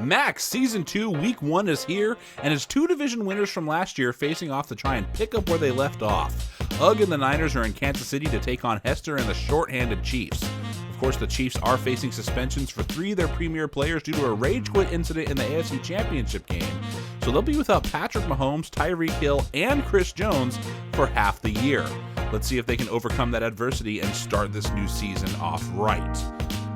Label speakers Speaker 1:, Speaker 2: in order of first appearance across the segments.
Speaker 1: Max Season 2 Week 1 is here, and it's two division winners from last year facing off to try and pick up where they left off. UGG and the Niners are in Kansas City to take on Hester and the short-handed Chiefs. Of course, the Chiefs are facing suspensions for 3 of their premier players due to a rage quit incident in the AFC Championship game, so they'll be without Patrick Mahomes, Tyreek Hill, and Chris Jones for half the year. Let's see if they can overcome that adversity and start this new season off right.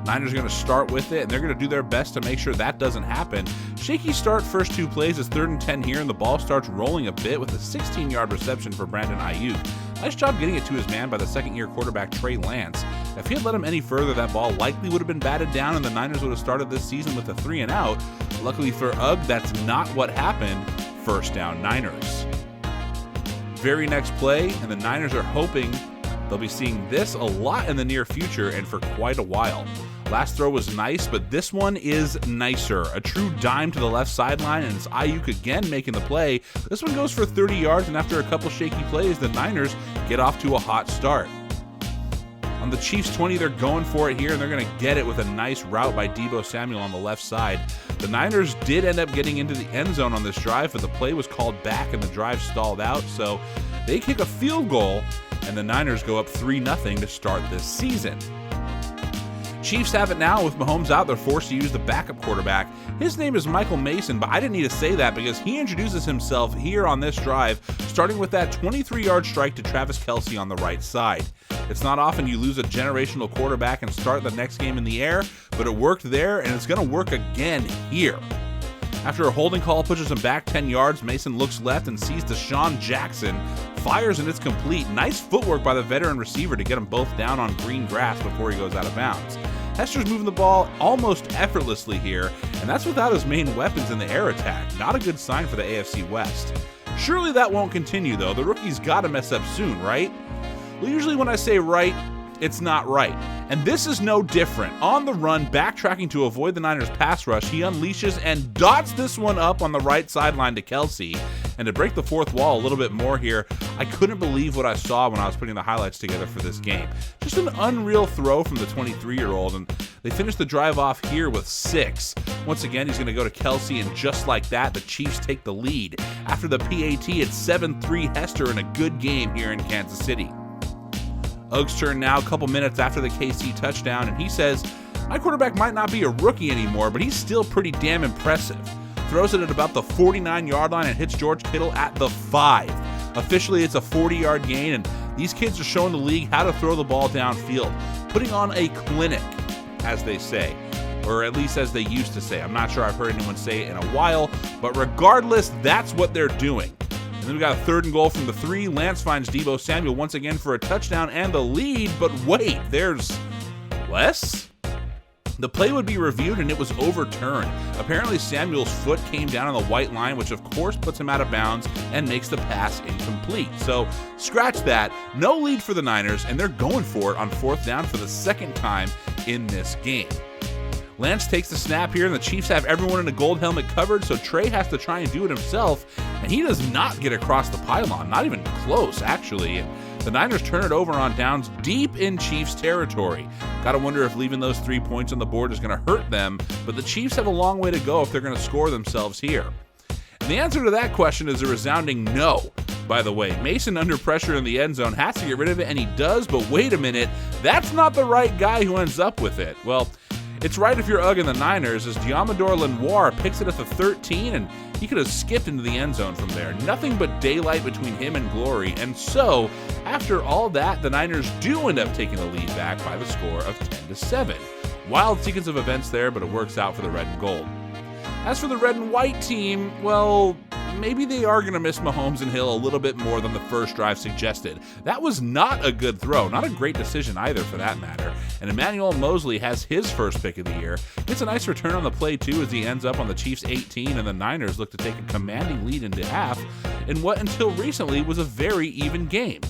Speaker 1: Niners are going to start with it, and they're going to do their best to make sure that doesn't happen. Shaky start first 2 plays. It's 3rd and 10 here, and the ball starts rolling a bit with a 16-yard reception for Brandon Ayuk. Nice job getting it to his man by the second-year quarterback Trey Lance. If he had let him any further, that ball likely would have been batted down, and the Niners would have started this season with a 3-and-out. Luckily for UGG, that's not what happened. First down Niners. Very next play, and the Niners are hoping they'll be seeing this a lot in the near future and for quite a while. Last throw was nice, but this one is nicer. A true dime to the left sideline, and it's Ayuk again making the play. This one goes for 30 yards, and after a couple shaky plays, the Niners get off to a hot start. On the Chiefs 20, they're going for it here, and they're going to get it with a nice route by Deebo Samuel on the left side. The Niners did end up getting into the end zone on this drive, but the play was called back and the drive stalled out, so they kick a field goal, and the Niners go up 3-0 to start this season. Chiefs have it now with Mahomes out. They're forced to use the backup quarterback. His name is Michael Mason, but I didn't need to say that because he introduces himself here on this drive, starting with that 23-yard strike to Travis Kelce on the right side. It's not often you lose a generational quarterback and start the next game in the air, but it worked there, and it's going to work again here. After a holding call pushes him back 10 yards, Mason looks left and sees Deshaun Jackson, fires, and it's complete. Nice footwork by the veteran receiver to get them both down on green grass before he goes out of bounds. Hester's moving the ball almost effortlessly here, and that's without his main weapons in the air attack. Not a good sign for the AFC West. Surely that won't continue, though. The rookie's got to mess up soon, right? Well, usually when I say right, it's not right. And this is no different. On the run, backtracking to avoid the Niners' pass rush, he unleashes and dots this one up on the right sideline to Kelce. And to break the fourth wall a little bit more here, I couldn't believe what I saw when I was putting the highlights together for this game. Just an unreal throw from the 23-year-old, and they finish the drive off here with 6. Once again, he's going to go to Kelce, and just like that, the Chiefs take the lead. After the PAT, it's 7-3 Hester in a good game here in Kansas City. UGG's turn now, a couple minutes after the KC touchdown, and he says, "My quarterback might not be a rookie anymore, but he's still pretty damn impressive." Throws it at about the 49-yard line and hits George Kittle at the 5. Officially, it's a 40-yard gain, and these kids are showing the league how to throw the ball downfield, putting on a clinic, as they say, or at least as they used to say. I'm not sure I've heard anyone say it in a while, but regardless, that's what they're doing. And then we got a 3rd and goal from the 3. Lance finds Deebo Samuel once again for a touchdown and the lead, but wait, there's less? The play would be reviewed and it was overturned. Apparently Samuel's foot came down on the white line, which of course puts him out of bounds and makes the pass incomplete. So scratch that. No lead for the Niners, and they're going for it on 4th down for the 2nd time in this game. Lance takes the snap here, and the Chiefs have everyone in a gold helmet covered, so Trey has to try and do it himself, and he does not get across the pylon, not even close, actually. And the Niners turn it over on downs deep in Chiefs territory. Gotta wonder if leaving those 3 points on the board is going to hurt them, but the Chiefs have a long way to go if they're going to score themselves here. And the answer to that question is a resounding no. By the way, Mason under pressure in the end zone has to get rid of it, and he does, but wait a minute, that's not the right guy who ends up with it. Well, it's right if you're UGG and the Niners, as Diamador Lenoir picks it at the 13, and he could have skipped into the end zone from there. Nothing but daylight between him and glory, and so, after all that, the Niners do end up taking the lead back by the score of 10-7. Wild sequence of events there, but it works out for the red and gold. As for the red and white team, well, maybe they are going to miss Mahomes and Hill a little bit more than the first drive suggested. That was not a good throw, not a great decision either for that matter. And Emmanuel Mosley has his first pick of the year. Gets a nice return on the play too as he ends up on the Chiefs 18, and the Niners look to take a commanding lead into half in what until recently was a very even game.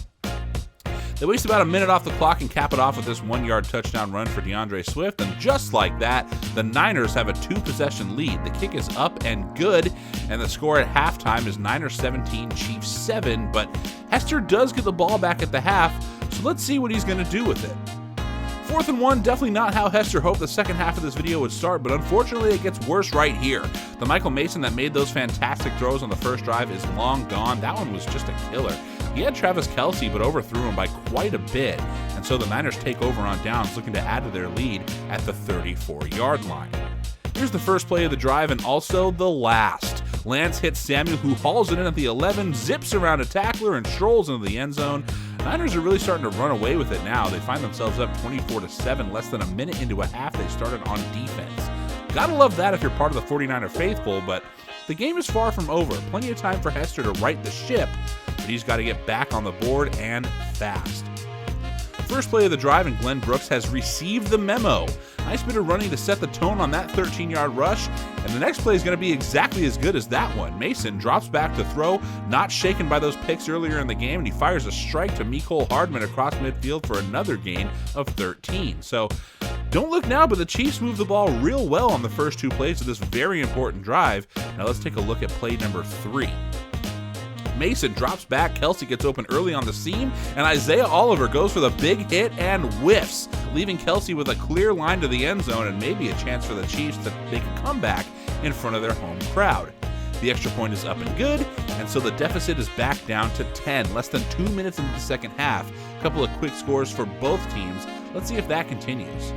Speaker 1: They waste about a minute off the clock and cap it off with this 1-yard touchdown run for DeAndre Swift, and just like that, the Niners have a 2-possession lead. The kick is up and good, and the score at halftime is Niners 17, Chiefs 7, but Hester does get the ball back at the half, so let's see what he's going to do with it. 4th and 1, definitely not how Hester hoped the second half of this video would start, but unfortunately it gets worse right here. The Michael Mason that made those fantastic throws on the first drive is long gone. That one was just a killer. He had Travis Kelce, but overthrew him by quite a bit, and so the Niners take over on downs, looking to add to their lead at the 34-yard line. Here's the first play of the drive and also the last. Lance hits Samuel, who hauls it in at the 11, zips around a tackler, and strolls into the end zone. Niners are really starting to run away with it now. They find themselves up 24-7, less than a minute into a half they started on defense. Gotta love that if you're part of the 49er faithful, but the game is far from over. Plenty of time for Hester to right the ship, but he's got to get back on the board and fast. First play of the drive, and Glenn Brooks has received the memo. Nice bit of running to set the tone on that 13-yard rush, and the next play is going to be exactly as good as that one. Mason drops back to throw, not shaken by those picks earlier in the game, and he fires a strike to Mecole Hardman across midfield for another gain of 13. So don't look now, but the Chiefs move the ball real well on the first two plays of this very important drive. Now let's take a look at play number 3. Mason drops back, Kelce gets open early on the seam, and Isaiah Oliver goes for the big hit and whiffs, leaving Kelce with a clear line to the end zone and maybe a chance for the Chiefs to make a comeback in front of their home crowd. The extra point is up and good, and so the deficit is back down to 10, less than 2 minutes into the second half. A couple of quick scores for both teams. Let's see if that continues.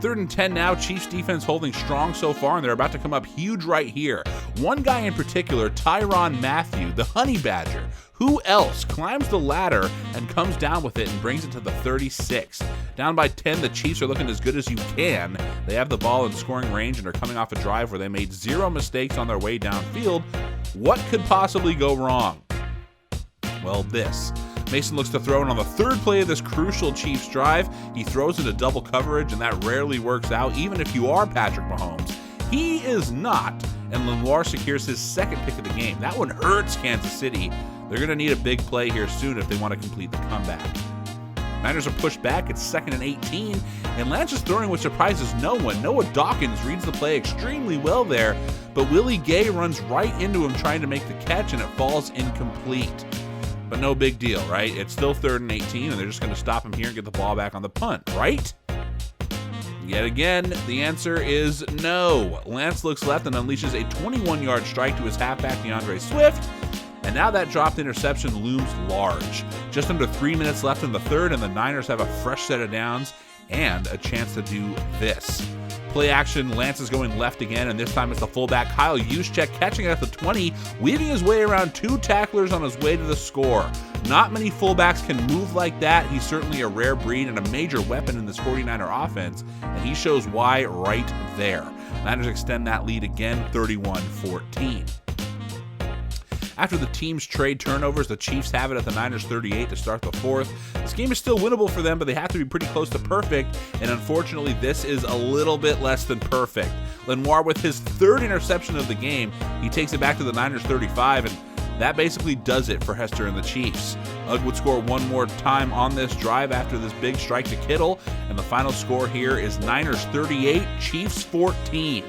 Speaker 1: 3rd and 10 now, Chiefs defense holding strong so far, and they're about to come up huge right here. One guy in particular, Tyrann Mathieu, the Honey Badger, who else, climbs the ladder and comes down with it and brings it to the 36. Down by 10, the Chiefs are looking as good as you can. They have the ball in scoring range and are coming off a drive where they made 0 mistakes on their way downfield. What could possibly go wrong? Well, this. Mason looks to throw it on the 3rd play of this crucial Chiefs drive. He throws into double coverage, and that rarely works out, even if you are Patrick Mahomes. He is not, and Lenoir secures his 2nd pick of the game. That one hurts Kansas City. They're going to need a big play here soon if they want to complete the comeback. Niners are pushed back. It's 2nd and 18, and Lance is throwing, which surprises no one. Noah Dawkins reads the play extremely well there, but Willie Gay runs right into him trying to make the catch, and it falls incomplete. But no big deal, right? It's still 3rd and 18, and they're just going to stop him here and get the ball back on the punt, right? Yet again, the answer is no. Lance looks left and unleashes a 21-yard strike to his halfback, DeAndre Swift, and now that dropped interception looms large. Just under 3 minutes left in the 3rd, and the Niners have a fresh set of downs and a chance to do this. Play action, Lance is going left again, and this time it's the fullback Kyle Juszczyk catching it at the 20, weaving his way around 2 tacklers on his way to the score. Not many fullbacks can move like that. He's certainly a rare breed and a major weapon in this 49er offense, and he shows why right there. Niners extend that lead again, 31-14. After the teams trade turnovers, the Chiefs have it at the Niners 38 to start the 4th. This game is still winnable for them, but they have to be pretty close to perfect, and unfortunately this is a little bit less than perfect. Lenoir with his 3rd interception of the game, he takes it back to the Niners 35, and that basically does it for Hester and the Chiefs. Ugg would score one more time on this drive after this big strike to Kittle, and the final score here is Niners 38, Chiefs 14.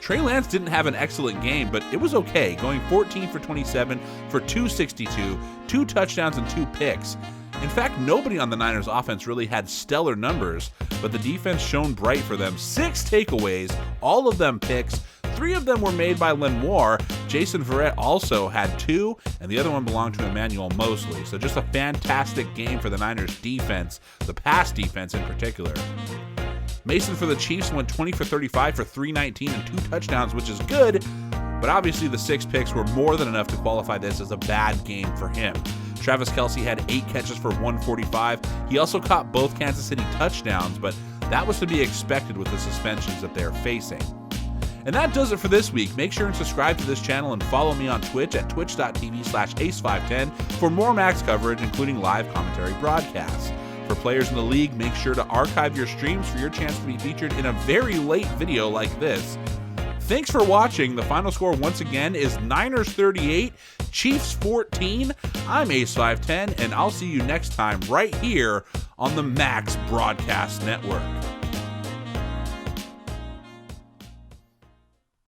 Speaker 1: Trey Lance didn't have an excellent game, but it was okay, going 14 for 27 for 262, 2 touchdowns and 2 picks. In fact, nobody on the Niners offense really had stellar numbers, but the defense shone bright for them. 6 takeaways, all of them picks. 3 of them were made by Lenoir. Jason Verrett also had 2, and the other one belonged to Emmanuel Mosley. So just a fantastic game for the Niners defense, the pass defense in particular. Mason for the Chiefs went 20 for 35 for 319 and 2 touchdowns, which is good, but obviously the 6 picks were more than enough to qualify this as a bad game for him. Travis Kelce had 8 catches for 145. He also caught both Kansas City touchdowns, but that was to be expected with the suspensions that they're facing. And that does it for this week. Make sure and subscribe to this channel and follow me on Twitch at twitch.tv/ace510 for more Max coverage, including live commentary broadcasts. For players in the league, make sure to archive your streams for your chance to be featured in a very late video like this. Thanks for watching. The final score once again is Niners 38, Chiefs 14. I'm Ace510, and I'll see you next time right here on the Max Broadcast Network.